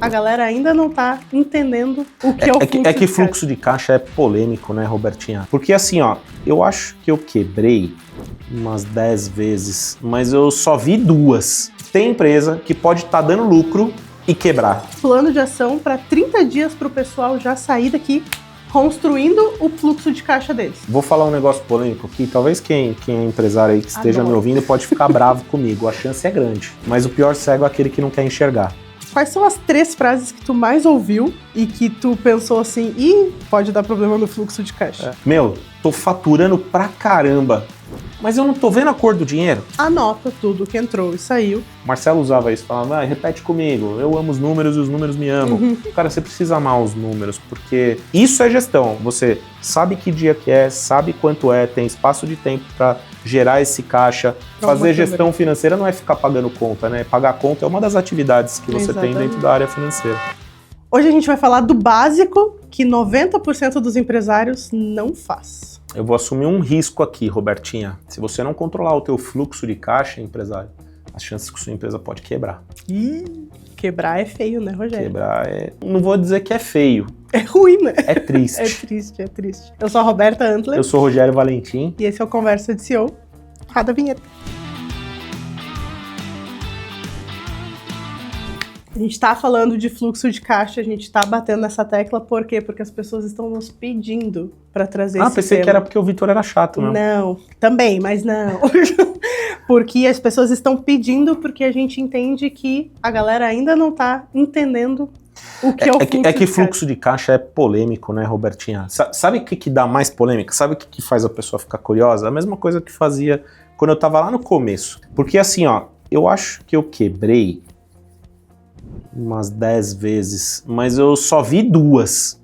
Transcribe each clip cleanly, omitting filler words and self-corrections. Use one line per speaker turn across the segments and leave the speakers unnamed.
a galera ainda não tá entendendo o que é o fluxo de caixa.
É que fluxo de caixa é polêmico, né, Robertinha? Porque assim, ó, eu acho que eu quebrei umas 10 vezes, mas eu só vi 2. Tem empresa que pode estar dando lucro e quebrar.
Plano de ação para 30 dias para o pessoal já sair daqui construindo o fluxo de caixa deles.
Vou falar um negócio polêmico aqui, talvez quem é empresário aí que esteja me ouvindo pode ficar bravo comigo, a chance é grande. Mas o pior cego é aquele que não quer enxergar.
Quais são as 3 frases que tu mais ouviu e que tu pensou assim, ih, pode dar problema no fluxo de caixa?
Meu, tô faturando pra caramba, mas eu não tô vendo a cor do dinheiro.
Anota tudo que entrou e saiu.
Marcelo usava isso, falava, repete comigo, eu amo os números e os números me amam. Cara, você precisa amar os números, porque isso é gestão. Você sabe que dia que é, sabe quanto é, tem espaço de tempo para gerar esse caixa. Fazer gestão financeira não é ficar pagando conta, né? Pagar conta é uma das atividades que você tem dentro da área financeira.
Hoje a gente vai falar do básico que 90% dos empresários não faz.
Eu vou assumir um risco aqui, Robertinha. Se você não controlar o teu fluxo de caixa, empresário, as chances que sua empresa pode quebrar.
Quebrar é feio, né, Rogério?
Quebrar é... Não vou dizer que é feio.
É ruim, né?
É triste.
É triste, é triste. Eu sou a Roberta Antler.
Eu sou o Rogério Valentim.
E esse é o Conversa de CEO. Roda a vinheta. A gente tá falando de fluxo de caixa, a gente tá batendo nessa tecla, por quê? Porque as pessoas estão nos pedindo para trazer esse
pensei
tema.
Que era porque o Vitor era chato, né?
Não, também, mas não. Porque as pessoas estão pedindo porque a gente entende que a galera ainda não tá entendendo o que é o fluxo de caixa.
É que fluxo de caixa é polêmico, né, Robertinha? Sabe o que dá mais polêmica? Sabe o que faz a pessoa ficar curiosa? A mesma coisa que fazia quando eu tava lá no começo. Porque assim, ó, eu acho que eu quebrei umas 10 vezes, mas eu só vi 2.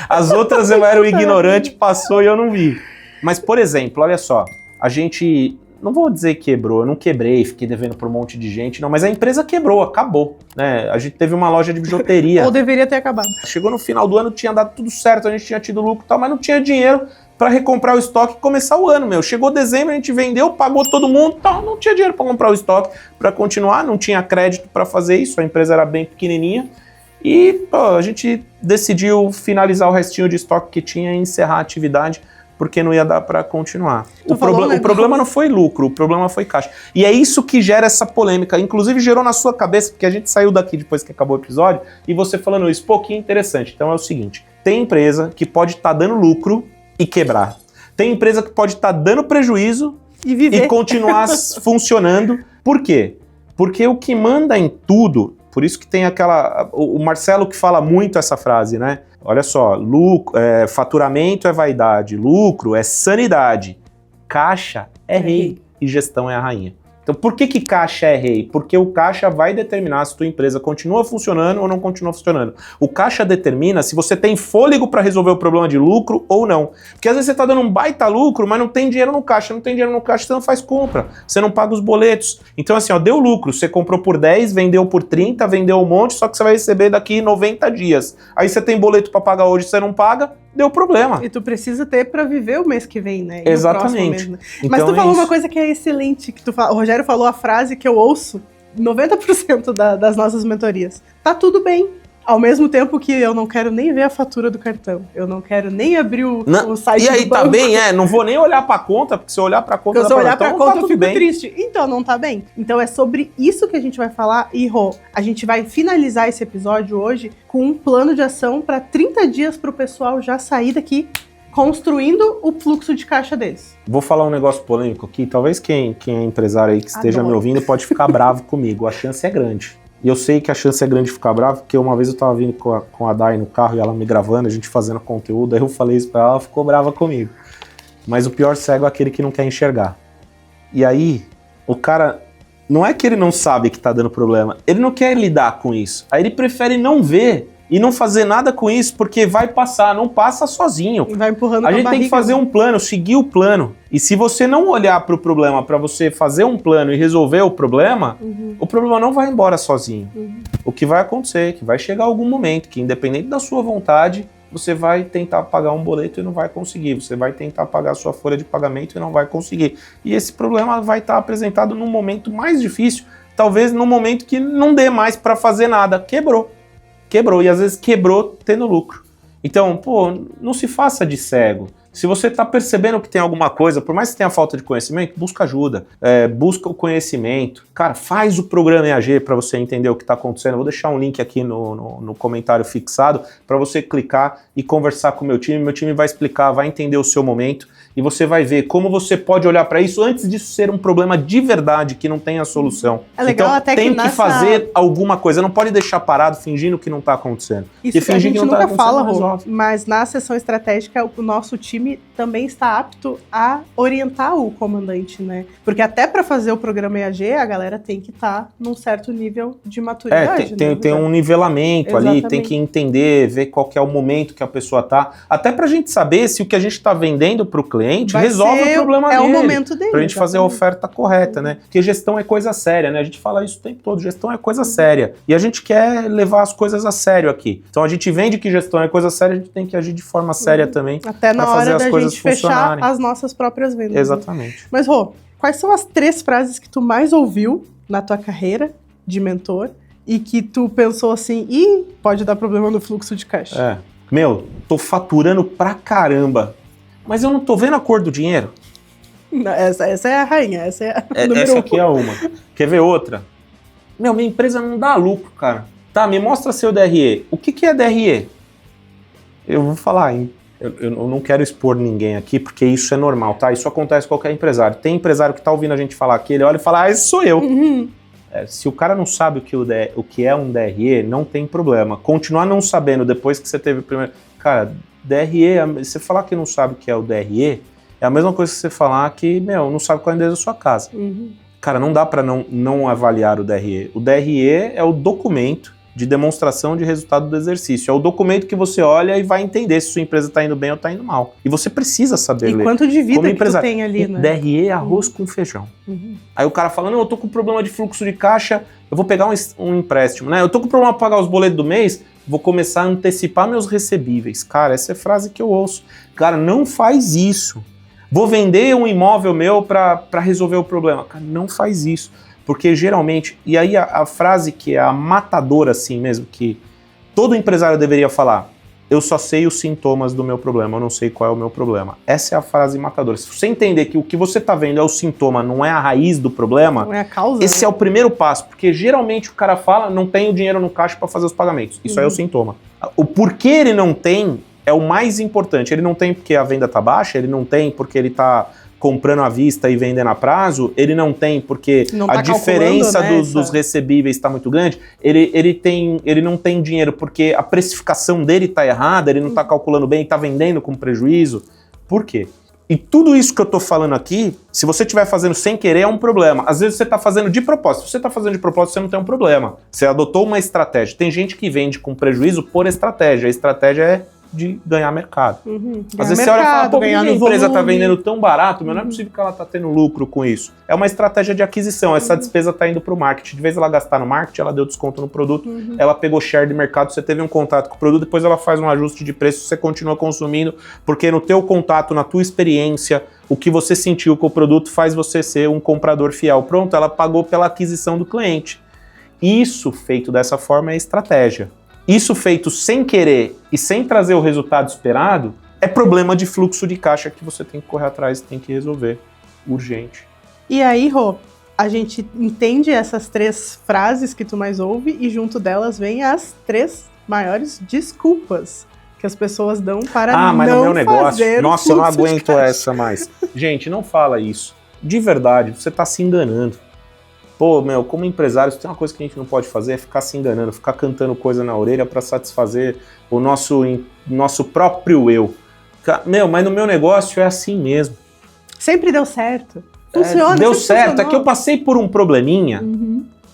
As outras eu era o ignorante, passou e eu não vi. Mas, por exemplo, olha só, a gente, não vou dizer quebrou, eu não quebrei, fiquei devendo para um monte de gente, não, mas a empresa quebrou, acabou, né? A gente teve uma loja de bijuteria.
Ou deveria ter acabado.
Chegou no final do ano, tinha dado tudo certo, a gente tinha tido lucro e tal, mas não tinha dinheiro para recomprar o estoque e começar o ano, meu. Chegou dezembro, a gente vendeu, pagou todo mundo, tal, não tinha dinheiro para comprar o estoque, para continuar, não tinha crédito para fazer isso, a empresa era bem pequenininha e a gente decidiu finalizar o restinho de estoque que tinha e encerrar a atividade porque não ia dar para continuar. O problema não foi lucro, o problema foi caixa. E é isso que gera essa polêmica, inclusive gerou na sua cabeça, porque a gente saiu daqui depois que acabou o episódio e você falando isso, pô, que interessante. Então é o seguinte, tem empresa que pode estar dando lucro e quebrar. Tem empresa que pode estar dando prejuízo e continuar funcionando. Por quê? Porque o que manda em tudo, por isso que tem o Marcelo que fala muito essa frase, né? Olha só, faturamento é vaidade, lucro é sanidade, caixa é rei e gestão é a rainha. Então, por que caixa é rei? Porque o caixa vai determinar se tua empresa continua funcionando ou não continua funcionando. O caixa determina se você tem fôlego para resolver o problema de lucro ou não. Porque às vezes você está dando um baita lucro, mas não tem dinheiro no caixa. Não tem dinheiro no caixa, você não faz compra. Você não paga os boletos. Então, assim, ó, deu lucro. Você comprou por 10, vendeu por 30, vendeu um monte, só que você vai receber daqui 90 dias. Aí você tem boleto para pagar hoje, você não paga, deu problema.
E tu precisa ter para viver o mês que vem, né? E
exatamente.
Mês, né? Então, mas tu falou uma coisa que é excelente, que o Rogério falou a frase que eu ouço 90% das nossas mentorias. Tá tudo bem. Ao mesmo tempo que eu não quero nem ver a fatura do cartão, eu não quero nem abrir o site do banco. E aí
tá bem, não vou nem olhar pra conta, porque se eu olhar pra conta,
se eu olhar pra conta eu fico triste. Então, não tá bem. Então é sobre isso que a gente vai falar e, Rô, a gente vai finalizar esse episódio hoje com um plano de ação para 30 dias pro pessoal já sair daqui construindo o fluxo de caixa deles.
Vou falar um negócio polêmico aqui, talvez quem é empresário aí que esteja me ouvindo pode ficar bravo comigo, a chance é grande. E eu sei que a chance é grande de ficar bravo, porque uma vez eu tava vindo com a Dai no carro e ela me gravando, a gente fazendo conteúdo, aí eu falei isso pra ela ficou brava comigo. Mas o pior cego é aquele que não quer enxergar. E aí, o cara, não é que ele não sabe que tá dando problema, ele não quer lidar com isso. Aí ele prefere não ver e não fazer nada com isso, porque vai passar, não passa sozinho.
E vai empurrando
a gente tem que fazer um plano, seguir o plano. E se você não olhar para o problema, para você fazer um plano e resolver o problema não vai embora sozinho. O que vai acontecer, que vai chegar algum momento que, independente da sua vontade, você vai tentar pagar um boleto e não vai conseguir. Você vai tentar pagar a sua folha de pagamento e não vai conseguir. E esse problema vai estar apresentado num momento mais difícil. talvez no momento que não dê mais para fazer nada. Quebrou. E às vezes quebrou tendo lucro. Então, pô, não se faça de cego. Se você está percebendo que tem alguma coisa, por mais que tenha falta de conhecimento, busca ajuda, busca o conhecimento. Cara, faz o programa EAG para você entender o que está acontecendo. Eu vou deixar um link aqui no comentário fixado para você clicar e conversar com o meu time. Meu time vai explicar, vai entender o seu momento e você vai ver como você pode olhar para isso antes disso ser um problema de verdade que não tem a solução.
É legal,
então,
até
tem que fazer
a...
alguma coisa. Não pode deixar parado fingindo que não está acontecendo.
Isso
e
que a gente
que não
nunca
tá
fala, Rô, mas na sessão estratégica o nosso time também está apto a orientar o comandante, né? Porque até para fazer o programa EAG, a galera tem que estar num certo nível de maturidade.
Tem um nivelamento. Exatamente. Ali, tem que entender, ver qual que é o momento que a pessoa tá. Até pra gente saber se o que a gente tá vendendo pro cliente resolve o problema dele.
É o momento dele.
Pra gente fazer a oferta correta, né? Porque gestão é coisa séria, né? A gente fala isso o tempo todo, gestão é coisa séria. E a gente quer levar as coisas a sério aqui. Então a gente vende que gestão é coisa séria, a gente tem que agir de forma séria também.
Até na hora da gente fechar as nossas próprias vendas.
Exatamente.
Né? Mas, Rô, quais são as 3 frases que tu mais ouviu na tua carreira de mentor e que tu pensou assim, pode dar problema no fluxo de caixa?
Tô faturando pra caramba, mas eu não tô vendo a cor do dinheiro.
Não, essa é a rainha, essa é a número 1.
Essa aqui é uma. Quer ver outra? Minha empresa não dá lucro, cara. Tá, me mostra seu DRE. O que é DRE? Eu vou falar, hein? Eu não quero expor ninguém aqui, porque isso é normal, tá? Isso acontece com qualquer empresário. Tem empresário que tá ouvindo a gente falar aqui, ele olha e fala, esse sou eu. Se o cara não sabe o que é um DRE, não tem problema. Continuar não sabendo depois que você teve o primeiro... Cara, DRE, você falar que não sabe o que é o DRE, é a mesma coisa que você falar que, não sabe qual é o endereço da sua casa. Cara, não dá para não avaliar o DRE. O DRE é o documento de demonstração de resultado do exercício. É o documento que você olha e vai entender se sua empresa está indo bem ou está indo mal. E você precisa saber ler.
E quanto de vida que tu tem ali, né?
DRE é arroz com feijão. Aí o cara fala, não, eu tô com problema de fluxo de caixa, eu vou pegar um empréstimo, né? Eu tô com problema para pagar os boletos do mês, vou começar a antecipar meus recebíveis. Cara, essa é a frase que eu ouço. Cara, não faz isso. Vou vender um imóvel meu para resolver o problema. Cara, não faz isso. Porque geralmente, e aí a frase que é a matadora assim mesmo, que todo empresário deveria falar, eu só sei os sintomas do meu problema, eu não sei qual é o meu problema. Essa é a frase matadora. Se você entender que o que você está vendo é o sintoma, não é a raiz do problema,
não é a causa,
esse é o primeiro passo, porque geralmente o cara fala, não tem o dinheiro no caixa para fazer os pagamentos. Isso aí é o sintoma. O porquê ele não tem é o mais importante. Ele não tem porque a venda está baixa, ele não tem porque ele está comprando à vista e vendendo a prazo, ele não tem porque a diferença dos recebíveis está muito grande, ele não tem dinheiro porque a precificação dele está errada, ele não está calculando bem, está vendendo com prejuízo. Por quê? E tudo isso que eu estou falando aqui, se você estiver fazendo sem querer, é um problema. Às vezes você está fazendo de propósito. Se você está fazendo de propósito, você não tem um problema. Você adotou uma estratégia. Tem gente que vende com prejuízo por estratégia. A estratégia é de ganhar mercado. Às vezes você olha e fala, por que a empresa está vendendo tão barato? Não é possível que ela está tendo lucro com isso. É uma estratégia de aquisição. Essa despesa está indo para o marketing. De vez ela gastar no marketing, ela deu desconto no produto, ela pegou share de mercado, você teve um contato com o produto, depois ela faz um ajuste de preço, você continua consumindo, porque no teu contato, na tua experiência, o que você sentiu com o produto faz você ser um comprador fiel. Pronto, ela pagou pela aquisição do cliente. Isso feito dessa forma é estratégia. Isso feito sem querer e sem trazer o resultado esperado é problema de fluxo de caixa que você tem que correr atrás e tem que resolver urgente.
E aí, Rô, a gente entende essas 3 frases que tu mais ouve e junto delas vem as 3 maiores desculpas que as pessoas dão para
mas
não
no meu negócio,
fazer
nossa, eu não aguento essa mais. Gente, não fala isso. De verdade, você está se enganando. Pô, como empresário, tem uma coisa que a gente não pode fazer, é ficar se enganando, ficar cantando coisa na orelha para satisfazer o nosso próprio eu. Mas no meu negócio é assim mesmo.
Sempre deu certo. Funciona.
Deu certo, funcionou. É que eu passei por um probleminha.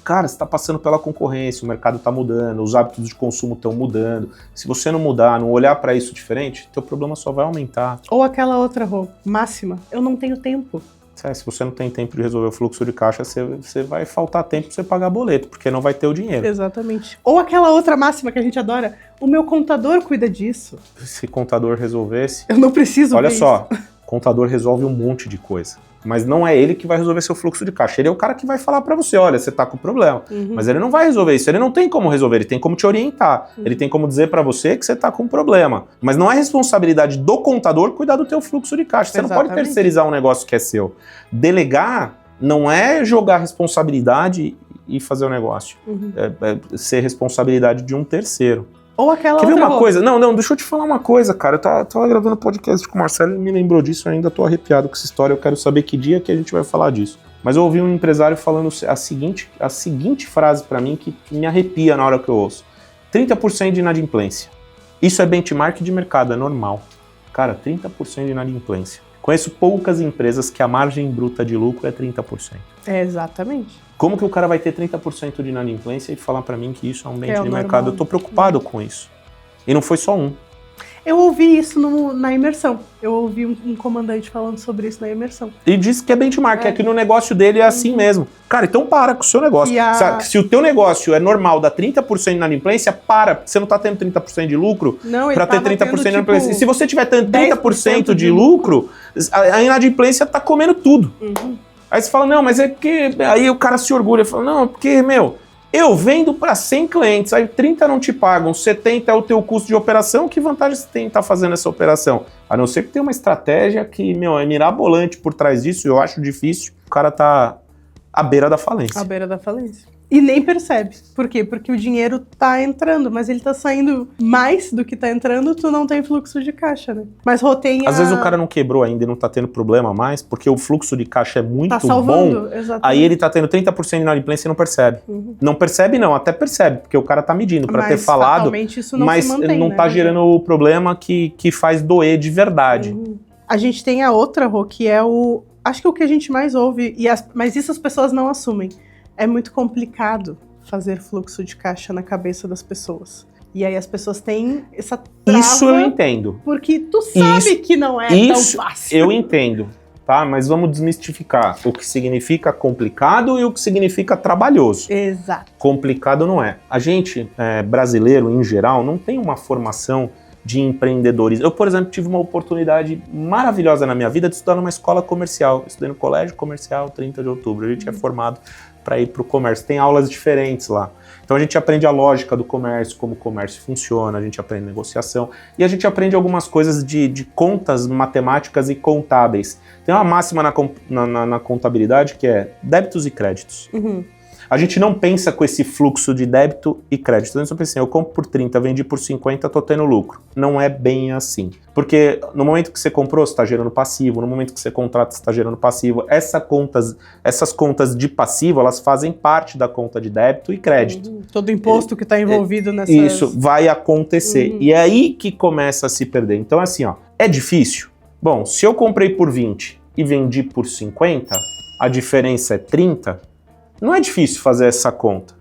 Cara, você está passando pela concorrência, o mercado está mudando, os hábitos de consumo estão mudando. Se você não mudar, não olhar para isso diferente, teu problema só vai aumentar.
Ou aquela outra, Rô, máxima, eu não tenho tempo.
Se você não tem tempo de resolver o fluxo de caixa, você vai faltar tempo para você pagar boleto, porque não vai ter o dinheiro.
Exatamente. Ou aquela outra máxima que a gente adora, o meu contador cuida disso.
Se o contador resolvesse...
Eu não preciso
Olha só, O contador resolve um monte de coisa. Mas não é ele que vai resolver seu fluxo de caixa. Ele é o cara que vai falar para você, olha, você tá com problema. Mas ele não vai resolver isso. Ele não tem como resolver, ele tem como te orientar. Ele tem como dizer para você que você tá com problema. Mas não é responsabilidade do contador cuidar do teu fluxo de caixa. Você não pode terceirizar um negócio que é seu. Delegar não é jogar responsabilidade e fazer o negócio. É ser responsabilidade de um terceiro.
Ou aquela
Quer ver
outra
uma coisa? Não, deixa eu te falar uma coisa, cara. Eu tava gravando podcast com o Marcelo, ele me lembrou disso, eu ainda tô arrepiado com essa história, eu quero saber que dia que a gente vai falar disso. Mas eu ouvi um empresário falando a seguinte frase pra mim que me arrepia na hora que eu ouço. 30% de inadimplência. Isso é benchmark de mercado, é normal. Cara, 30% de inadimplência. Conheço poucas empresas que a margem bruta de lucro é 30%.
É, exatamente.
Como que o cara vai ter 30% de inadimplência e falar pra mim que isso é um benchmark de
normal.
mercado? Eu tô preocupado com isso. E não foi só um.
Eu ouvi isso na imersão. Eu ouvi um comandante falando sobre isso na imersão.
E disse que é benchmark, é que no negócio dele é assim mesmo. Cara, então para com o seu negócio. Se o teu negócio é normal, dá 30% de inadimplência, para. Você não tá tendo 30% de lucro para ter 30% de inadimplência. E se você tiver tendo 30% de lucro, a inadimplência tá comendo tudo. Aí você fala, não, mas é porque... Aí o cara se orgulha, fala, não, porque, eu vendo para 100 clientes, aí 30 não te pagam, 70 é o teu custo de operação, que vantagem você tem em estar fazendo essa operação? A não ser que tenha uma estratégia que, é mirabolante por trás disso, eu acho difícil, o cara tá à beira da falência.
À beira da falência. E nem percebe. Por quê? Porque o dinheiro tá entrando, mas ele tá saindo mais do que tá entrando, tu não tem fluxo de caixa, né? Mas roteia...
Às vezes o cara não quebrou ainda e não tá tendo problema mais, porque o fluxo de caixa é muito
tá salvando,
bom,
exatamente.
Aí ele tá tendo 30% de inadimplência e não percebe. Não percebe não, até percebe, porque o cara tá medindo para ter falado,
isso não
mas
se mantém,
não tá gerando o problema que faz doer de verdade.
A gente tem a outra, Rô, que é acho que é o que a gente mais ouve, mas isso as pessoas não assumem. É muito complicado fazer fluxo de caixa na cabeça das pessoas. E aí as pessoas têm essa trava...
Isso eu entendo.
Porque tu sabe que não é tão fácil.
Eu entendo, tá? Mas vamos desmistificar o que significa complicado e o que significa trabalhoso.
Exato.
Complicado não é. A gente, brasileiro em geral, não tem uma formação de empreendedorismo. Eu, por exemplo, tive uma oportunidade maravilhosa na minha vida de estudar numa escola comercial. Eu estudei no Colégio Comercial 30 de Outubro. A gente é formado para ir para o comércio. Tem aulas diferentes lá. Então a gente aprende a lógica do comércio, como o comércio funciona, a gente aprende negociação e a gente aprende algumas coisas de contas matemáticas e contábeis. Tem uma máxima na contabilidade que é débitos e créditos. A gente não pensa com esse fluxo de débito e crédito. Então, eu pensei, eu compro por 30, vendi por 50, tô tendo lucro. Não é bem assim. Porque no momento que você comprou, você está gerando passivo. No momento que você contrata, você está gerando passivo. Essas contas de passivo, elas fazem parte da conta de débito e crédito.
Todo imposto que está envolvido nessa...
Isso vai acontecer. E é aí que começa a se perder. Então, assim, é difícil? Bom, se eu comprei por 20 e vendi por 50, a diferença é 30... Não é difícil fazer essa conta.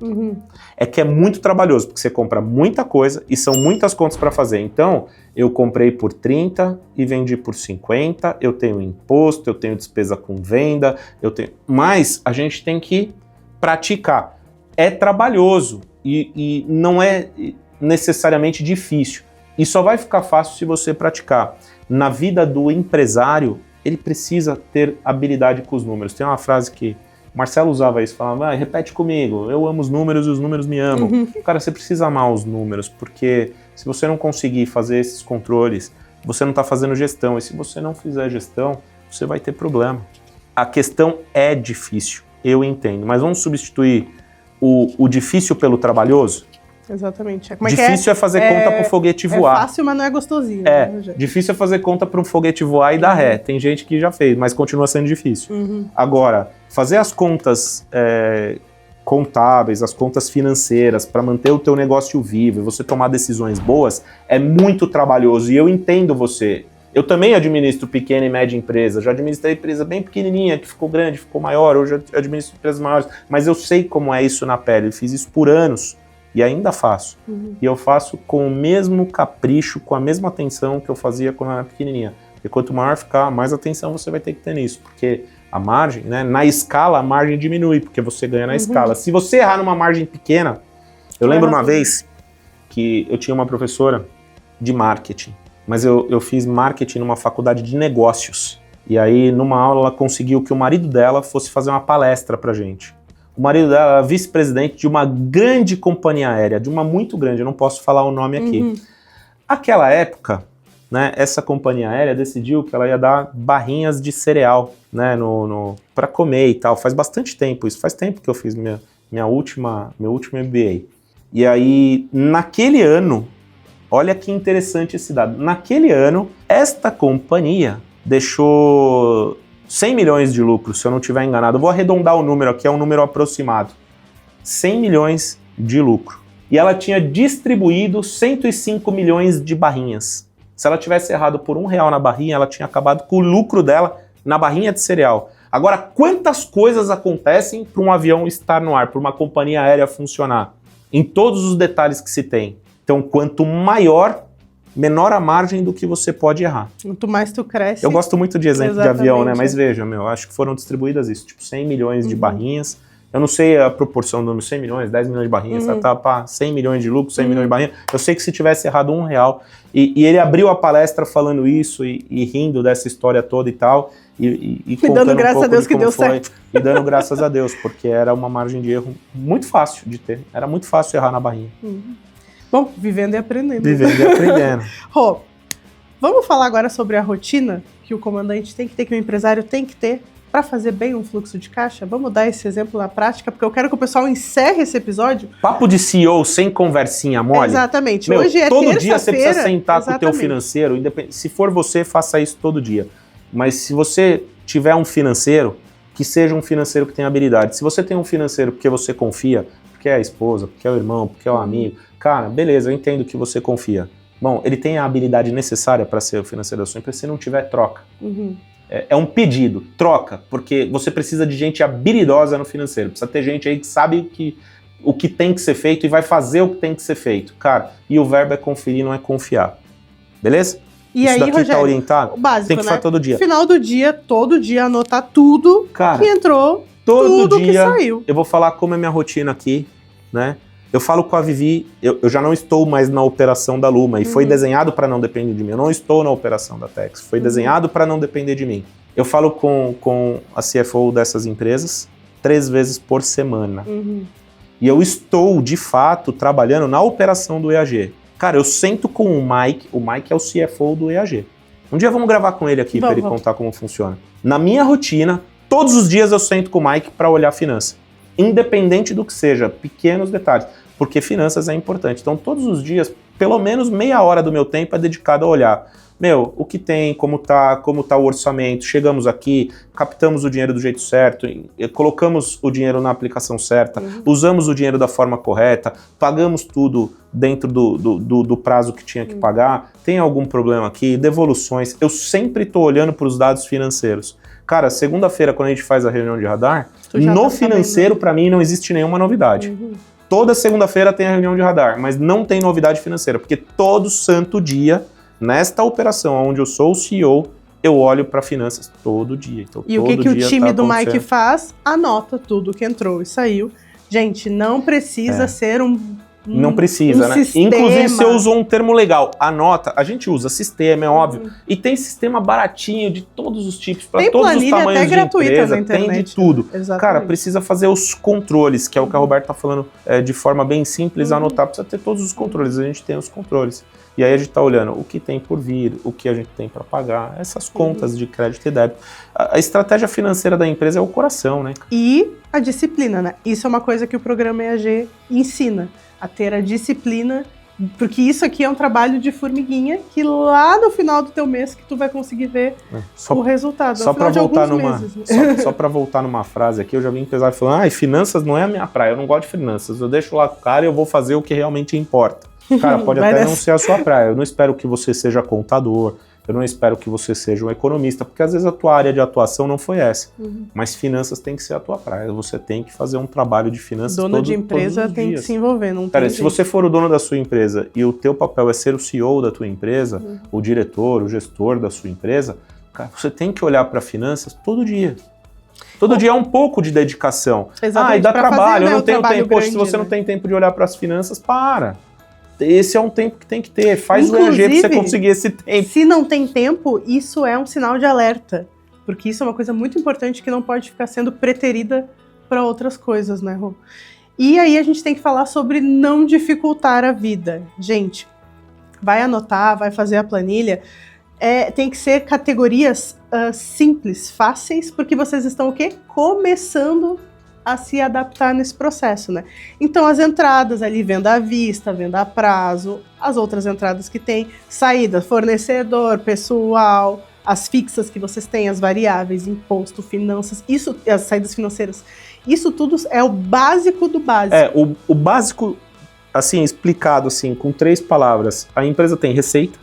É que é muito trabalhoso, porque você compra muita coisa e são muitas contas para fazer. Então, eu comprei por 30 e vendi por 50, eu tenho imposto, eu tenho despesa com venda, mas a gente tem que praticar. É trabalhoso e não é necessariamente difícil. E só vai ficar fácil se você praticar. Na vida do empresário, ele precisa ter habilidade com os números. Tem uma frase que Marcelo usava isso, falava, repete comigo, eu amo os números e os números me amam. Cara, você precisa amar os números, porque se você não conseguir fazer esses controles, você não está fazendo gestão, e se você não fizer gestão, você vai ter problema. A questão é difícil, eu entendo, mas vamos substituir o difícil pelo trabalhoso?
Exatamente.
Difícil é fazer conta pro foguete voar.
É fácil, mas não é gostosinho.
Difícil é fazer conta para um foguete voar e dar ré. Tem gente que já fez, mas continua sendo difícil. Agora, fazer as contas contábeis, as contas financeiras, para manter o teu negócio vivo e você tomar decisões boas, é muito trabalhoso. E eu entendo você. Eu também administro pequena e média empresa. Já administrei empresa bem pequenininha, que ficou grande, ficou maior. Hoje eu administro empresas maiores. Mas eu sei como é isso na pele. Eu fiz isso por anos. E ainda faço. E eu faço com o mesmo capricho, com a mesma atenção que eu fazia quando eu era pequenininha. E quanto maior ficar, mais atenção você vai ter que ter nisso. Porque a margem, né, na escala, a margem diminui, porque você ganha na escala. Se você errar numa margem pequena... Eu lembro uma vez que eu tinha uma professora de marketing. mas eu fiz marketing numa faculdade de negócios. E aí, numa aula, ela conseguiu que o marido dela fosse fazer uma palestra pra gente. O marido dela era vice-presidente de uma grande companhia aérea, de uma muito grande, eu não posso falar o nome aqui. Aquela época, né, essa companhia aérea decidiu que ela ia dar barrinhas de cereal, né, para comer e tal. Faz bastante tempo isso, faz tempo que eu fiz meu último MBA. E aí, naquele ano, olha que interessante esse dado, naquele ano, esta companhia deixou 100 milhões de lucro, se eu não estiver enganado. Eu vou arredondar o número aqui, é um número aproximado. 100 milhões de lucro. E ela tinha distribuído 105 milhões de barrinhas. Se ela tivesse errado por R$1 na barrinha, ela tinha acabado com o lucro dela na barrinha de cereal. Agora, quantas coisas acontecem para um avião estar no ar, para uma companhia aérea funcionar? Em todos os detalhes que se tem. Então, quanto maior, menor a margem do que você pode errar.
Quanto mais tu cresce...
Eu gosto muito de exemplo de avião, né? Mas veja, acho que foram distribuídas isso, tipo 100 milhões de barrinhas. Eu não sei a proporção do número, 100 milhões, 10 milhões de barrinhas, tá para 100 milhões de lucro, 100 milhões de barrinhas. Eu sei que se tivesse errado R$1, e ele abriu a palestra falando isso e rindo dessa história toda e tal, e contando
dando graças a Deus que deu
certo. E dando graças a Deus, porque era uma margem de erro muito fácil de ter. Era muito fácil errar na barrinha.
Bom, vivendo e aprendendo.
Vivendo e aprendendo.
Rô, vamos falar agora sobre a rotina que o comandante tem que ter, que o empresário tem que ter para fazer bem um fluxo de caixa? Vamos dar esse exemplo na prática, porque eu quero que o pessoal encerre esse episódio.
Papo de CEO sem conversinha mole.
Exatamente.
Meu,
hoje é
todo dia você precisa sentar
exatamente.
com o teu financeiro. Se for você, faça isso todo dia. Mas se você tiver um financeiro, que seja um financeiro que tenha habilidade. Se você tem um financeiro porque você confia, porque é a esposa, porque é o irmão, porque é o amigo, cara, beleza, eu entendo que você confia. Bom, ele tem a habilidade necessária para ser o financeiro da sua empresa. Se não tiver, troca. É um pedido, troca, porque você precisa de gente habilidosa no financeiro. Precisa ter gente aí que sabe o que tem que ser feito e vai fazer o que tem que ser feito. Cara, e o verbo é conferir, não é confiar. Beleza?
E
isso
aí,
daqui
Rogério,
tá orientado?
o básico,
tem que fazer todo dia.
Final do dia, todo dia, anotar tudo, cara, que entrou, tudo dia, que saiu.
Eu vou falar como é minha rotina aqui, né? Eu falo com a Vivi, eu já não estou mais na operação da Luma, e foi desenhado para não depender de mim. Eu não estou na operação da Tex, foi desenhado para não depender de mim. Eu falo com a CFO dessas empresas 3 vezes por semana. E eu estou, de fato, trabalhando na operação do EAG. Cara, eu sento com o Mike é o CFO do EAG. Um dia vamos gravar com ele aqui para ele contar como funciona. Na minha rotina, todos os dias eu sento com o Mike para olhar finança. Independente do que seja, pequenos detalhes. Porque finanças é importante. Então, todos os dias, pelo menos meia hora do meu tempo é dedicado a olhar. Meu, o que tem, como tá o orçamento, chegamos aqui, captamos o dinheiro do jeito certo, colocamos o dinheiro na aplicação certa, usamos o dinheiro da forma correta, pagamos tudo dentro do prazo que tinha que pagar, tem algum problema aqui, devoluções. Eu sempre estou olhando para os dados financeiros. Cara, segunda-feira, quando a gente faz a reunião de radar, no financeiro, para mim, não existe nenhuma novidade. Toda segunda-feira tem a reunião de radar, mas não tem novidade financeira, porque todo santo dia, nesta operação onde eu sou o CEO, eu olho para finanças todo dia. Então,
e o que o time do Mike faz? Anota tudo que entrou e saiu. Gente, não precisa ser
não precisa, né?
Sistema.
Inclusive, você usou um termo legal. Anota, a gente usa sistema, é óbvio. E tem sistema baratinho de todos os tipos, para todos os tamanhos
até
de
gratuita
empresa,
na internet,
tem de tudo.
Exatamente.
Cara, precisa fazer os controles, que é o que a Roberta tá falando de forma bem simples, anotar, precisa ter todos os controles, a gente tem os controles. E aí a gente tá olhando o que tem por vir, o que a gente tem para pagar, essas contas de crédito e débito. A estratégia financeira da empresa é o coração, né?
E a disciplina, né? Isso é uma coisa que o programa EAG ensina. A ter a disciplina, porque isso aqui é um trabalho de formiguinha que lá no final do teu mês que tu vai conseguir ver o resultado.
Só para voltar só para voltar numa frase aqui, eu já vi empresário falando, finanças não é a minha praia, eu não gosto de finanças, eu deixo lá com o cara e eu vou fazer o que realmente importa. Cara, pode até não ser a sua praia, eu não espero que você seja contador, eu não espero que você seja um economista, porque às vezes a tua área de atuação não foi essa. Mas finanças tem que ser a tua praia. Você tem que fazer um trabalho de finanças
dono de empresa tem que se envolver, não
Cara,
tem
se você for o dono da sua empresa e o teu papel é ser o CEO da tua empresa, o diretor, o gestor da sua empresa, cara, você tem que olhar para finanças todo dia. Todo dia é um pouco de dedicação.
Exatamente,
e dá trabalho, eu não tenho tempo.
Grande,
Poxa, se você não tem tempo de olhar para as finanças, para. esse é um tempo que tem que ter. Faz o EAG para você conseguir esse tempo.
Se não tem tempo, isso é um sinal de alerta. Porque isso é uma coisa muito importante que não pode ficar sendo preterida para outras coisas, né, Rô? E aí a gente tem que falar sobre não dificultar a vida. Gente, vai anotar, vai fazer a planilha. Tem que ser categorias simples, fáceis, porque vocês estão o quê? Começando a se adaptar nesse processo, né? Então as entradas ali, venda à vista, venda a prazo, as outras entradas que tem, saída, fornecedor, pessoal, as fixas que vocês têm, as variáveis, imposto, finanças, isso, as saídas financeiras, isso tudo é o básico do básico.
O básico, assim, explicado assim, com 3 palavras. A empresa tem receita,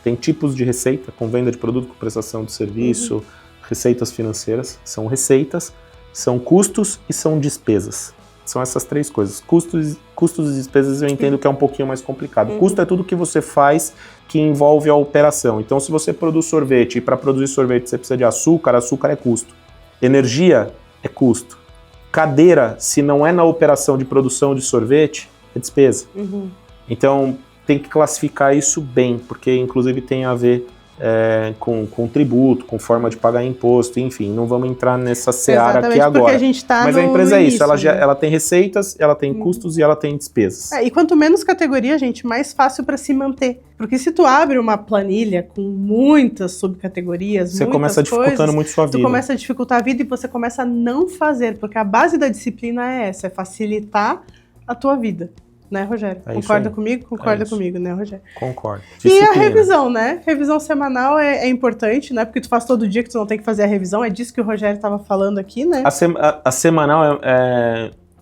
tem tipos de receita, com venda de produto, com prestação de serviço, receitas financeiras, são receitas, são custos e são despesas. São essas 3 coisas. Custos e despesas eu entendo que é um pouquinho mais complicado. Custo é tudo que você faz que envolve a operação. Então, se você produz sorvete e para produzir sorvete você precisa de açúcar, açúcar é custo. Energia é custo. Cadeira, se não é na operação de produção de sorvete, é despesa. Então, tem que classificar isso bem, porque inclusive tem a ver com tributo, com forma de pagar imposto, enfim, não vamos entrar nessa seara aqui agora.
A gente tá
Mas a empresa é isso, ela tem receitas, ela tem custos e ela tem despesas.
E quanto menos categoria, gente, mais fácil para se manter. Porque se tu abre uma planilha com muitas subcategorias,
você começa dificultando muito sua vida.
Tu começa a dificultar a vida e você começa a não fazer, porque a base da disciplina é essa, é facilitar a tua vida. Né, Rogério? Concorda comigo? Concorda comigo, né, Rogério?
Concordo.
Disciplina. E a revisão, né? Revisão semanal é importante, né? Porque tu faz todo dia que tu não tem que fazer a revisão. É disso que o Rogério estava falando aqui, né?
A semanal,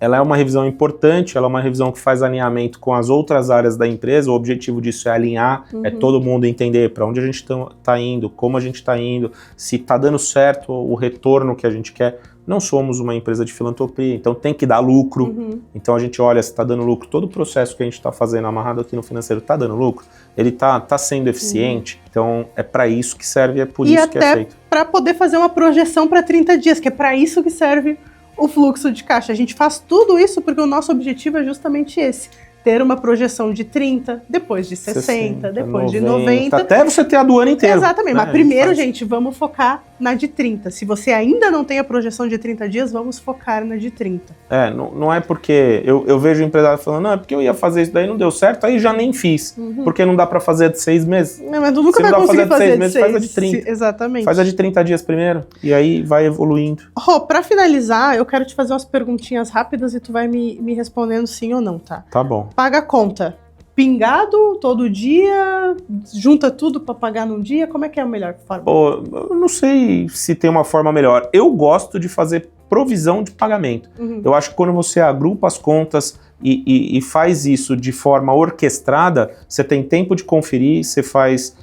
ela é uma revisão importante, ela é uma revisão que faz alinhamento com as outras áreas da empresa. O objetivo disso é alinhar, é todo mundo entender para onde a gente está indo, como a gente está indo, se está dando certo o retorno que a gente quer. Não somos uma empresa de filantropia, então tem que dar lucro. Então a gente olha se está dando lucro. Todo o processo que a gente está fazendo amarrado aqui no financeiro está dando lucro? Ele está sendo eficiente? Então é para isso que serve, é por isso que é feito.
E até para poder fazer uma projeção para 30 dias, que é para isso que serve o fluxo de caixa. A gente faz tudo isso porque o nosso objetivo é justamente esse. Ter uma projeção de 30, depois de 60, depois 90, de 90.
Até você ter a do ano inteiro.
Exatamente, mas primeiro, gente, vamos focar na de 30. Se você ainda não tem a projeção de 30 dias, vamos focar na de 30.
Não é porque eu vejo o empresário falando, não, é porque eu ia fazer isso daí, não deu certo, aí já nem fiz. Porque não dá pra fazer de 6 meses.
Mas tu nunca vai conseguir fazer de 6 meses,
faz a de 30.
Exatamente.
Faz a de 30 dias primeiro, e aí vai evoluindo.
Rô, pra finalizar, eu quero te fazer umas perguntinhas rápidas e tu vai me respondendo sim ou não, tá?
Tá bom.
Paga a conta. Pingado todo dia? Junta tudo para pagar num dia? Como é que é a melhor forma?
Eu não sei se tem uma forma melhor. Eu gosto de fazer provisão de pagamento. Eu acho que quando você agrupa as contas e faz isso de forma orquestrada, você tem tempo de conferir, você faz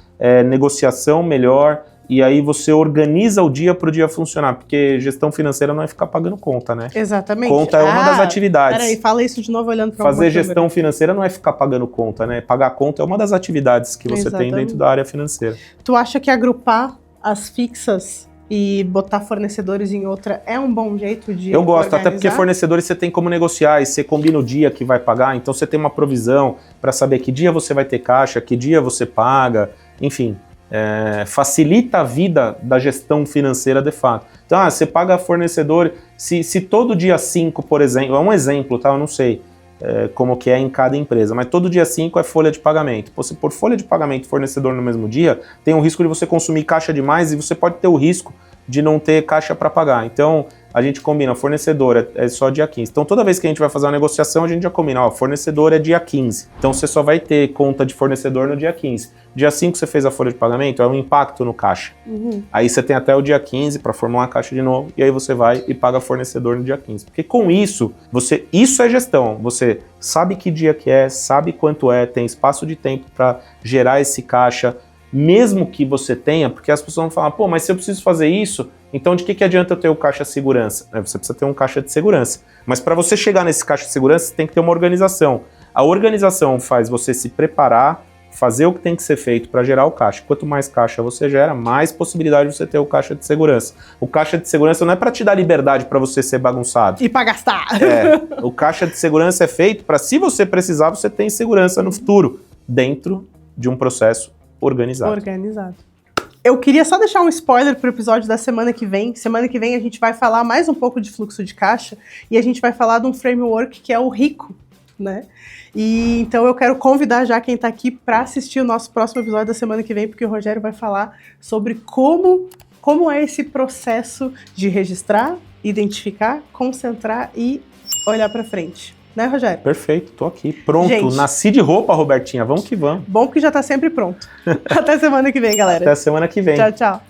negociação melhor, e aí você organiza o dia para o dia funcionar, porque gestão financeira não é ficar pagando conta, né?
Exatamente.
Conta é uma das atividades.
Peraí, fala isso de novo olhando para
fazer gestão financeira não é ficar pagando conta, né? Pagar conta é uma das atividades que você tem dentro da área financeira.
Tu acha que agrupar as fixas e botar fornecedores em outra é um bom jeito de
Eu gosto,
organizar?
até porque fornecedores você tem como negociar, e você combina o dia que vai pagar, então você tem uma provisão para saber que dia você vai ter caixa, que dia você paga, enfim. Facilita a vida da gestão financeira de fato. Então, você paga fornecedor, se todo dia 5, por exemplo, é um exemplo, tá? Eu não sei como que é em cada empresa, mas todo dia 5 é folha de pagamento. Se por folha de pagamento fornecedor no mesmo dia, tem o risco de você consumir caixa demais e você pode ter o risco de não ter caixa para pagar. Então, a gente combina, fornecedor é só dia 15. Então, toda vez que a gente vai fazer uma negociação, a gente já combina, fornecedor é dia 15. Então, você só vai ter conta de fornecedor no dia 15. Dia 5 você fez a folha de pagamento, é um impacto no caixa. Aí você tem até o dia 15 para formular a caixa de novo, e aí você vai e paga fornecedor no dia 15. Porque com isso, isso é gestão. Você sabe que dia que é, sabe quanto é, tem espaço de tempo para gerar esse caixa, mesmo que você tenha, porque as pessoas vão falar, pô, mas se eu preciso fazer isso, então de que adianta eu ter o caixa de segurança? Você precisa ter um caixa de segurança. Mas para você chegar nesse caixa de segurança, você tem que ter uma organização. A organização faz você se preparar, fazer o que tem que ser feito para gerar o caixa. Quanto mais caixa você gera, mais possibilidade de você ter o caixa de segurança. O caixa de segurança não é para te dar liberdade para você ser bagunçado.
E para gastar.
O caixa de segurança é feito para, se você precisar, você ter segurança no futuro, dentro de um processo organizado.
Eu queria só deixar um spoiler pro episódio da semana que vem. Semana que vem a gente vai falar mais um pouco de fluxo de caixa e a gente vai falar de um framework que é o RICO, né? E então eu quero convidar já quem tá aqui para assistir o nosso próximo episódio da semana que vem, porque o Rogério vai falar sobre como é esse processo de registrar, identificar, concentrar e olhar para frente. Né, Rogério?
Perfeito, tô aqui, pronto.
Gente,
nasci de roupa, Robertinha, vamos que vamos.
Bom que já tá sempre pronto. Até semana que vem, galera.
Até semana que vem.
Tchau, tchau.